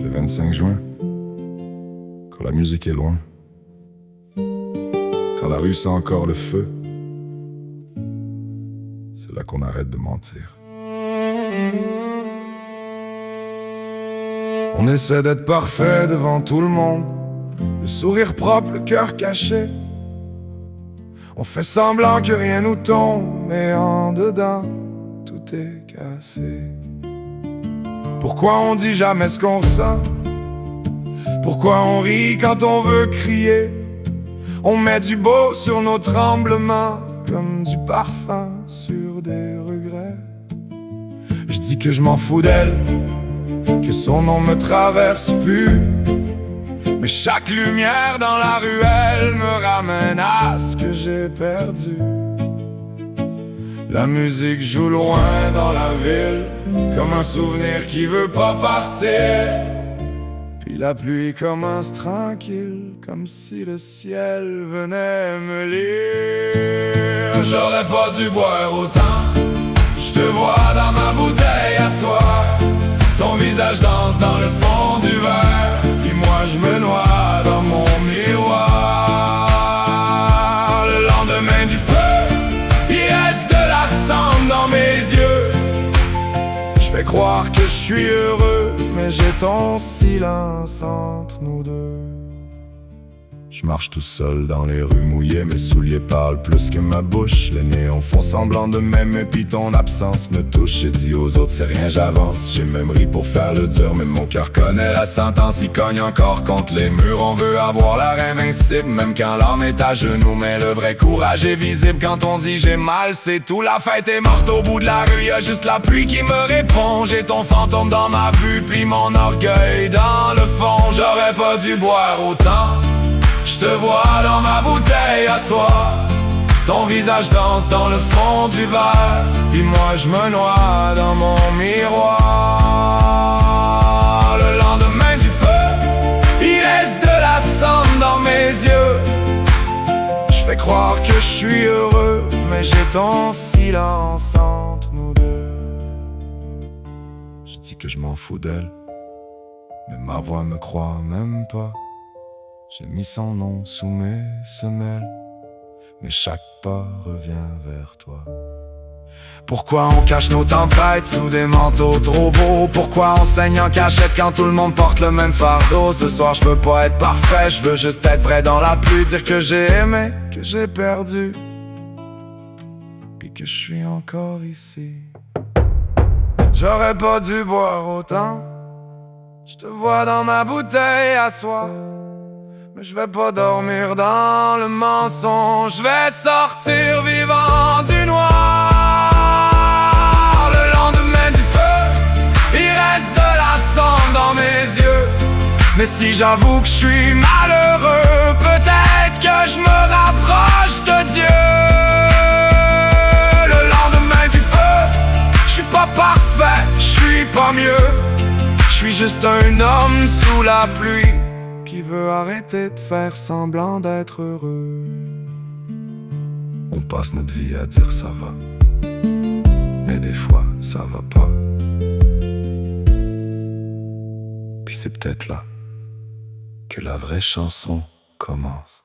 le 25 juin, quand la musique est loin, quand la rue sent encore le feu, c'est là qu'on arrête de mentir. On essaie d'être parfait devant tout le monde, le sourire propre, le cœur caché. On fait semblant que rien nous tombe, mais en dedans, tout est cassé. Pourquoi on dit jamais ce qu'on ressent? Pourquoi on rit quand on veut crier? On met du beau sur nos tremblements, comme du parfum sur des regrets. Je dis que je m'en fous d'elle, que son nom me traverse plus, mais chaque lumière dans la ruelle me ramène à ce que j'ai perdu. La musique joue loin dans la ville, comme un souvenir qui veut pas partir. Puis la pluie commence tranquille, comme si le ciel venait me lire. J'aurais pas dû boire autant, je te vois dans ma bouteille à soir. Ton visage danse dans le fond du verre, puis moi je me noie dans mon miroir. Le lendemain du feu, il reste de la cendre dans mes yeux. Je fais croire que je suis heureux, mais j'ai ton silence entre nous deux. Je marche tout seul dans les rues mouillées, mes souliers parlent plus que ma bouche. Les néons font semblant de m'aimer, puis ton absence me touche. J'ai dit aux autres c'est rien, j'avance. J'ai même ri pour faire le dur, mais mon cœur connaît la sentence. Il cogne encore contre les murs, on veut avoir l'air invincible, même quand l'âme est à genoux. Mais le vrai courage est visible quand on dit j'ai mal, c'est tout. La fête est morte au bout de la rue, y'a juste la pluie qui me répond. J'ai ton fantôme dans ma vue, puis mon orgueil dans le fond. J'aurais pas dû boire autant, je te vois dans ma bouteille à soir. Ton visage danse dans le fond du verre, puis moi je me noie dans mon miroir. Le lendemain du feu, il reste de la cendre dans mes yeux. Je fais croire que je suis heureux, mais j'ai ton silence entre nous deux. Je dis que je m'en fous d'elle, mais ma voix me croit même pas. J'ai mis son nom sous mes semelles, mais chaque pas revient vers toi. Pourquoi on cache nos tempêtes sous des manteaux trop beaux? Pourquoi on saigne en cachette quand tout le monde porte le même fardeau? Ce soir je peux pas être parfait, je veux juste être vrai dans la pluie. Dire que j'ai aimé, que j'ai perdu, puis que je suis encore ici. J'aurais pas dû boire autant, je te vois dans ma bouteille à soir. Mais je vais pas dormir dans le mensonge, je vais sortir vivant du noir. Le lendemain du feu, il reste de la cendre dans mes yeux. Mais si j'avoue que je suis malheureux, peut-être que je me rapproche de Dieu. Le lendemain du feu, je suis pas parfait, je suis pas mieux. Je suis juste un homme sous la pluie qui veut arrêter de faire semblant d'être heureux. On passe notre vie à dire ça va, mais des fois ça va pas. Puis c'est peut-être là que la vraie chanson commence.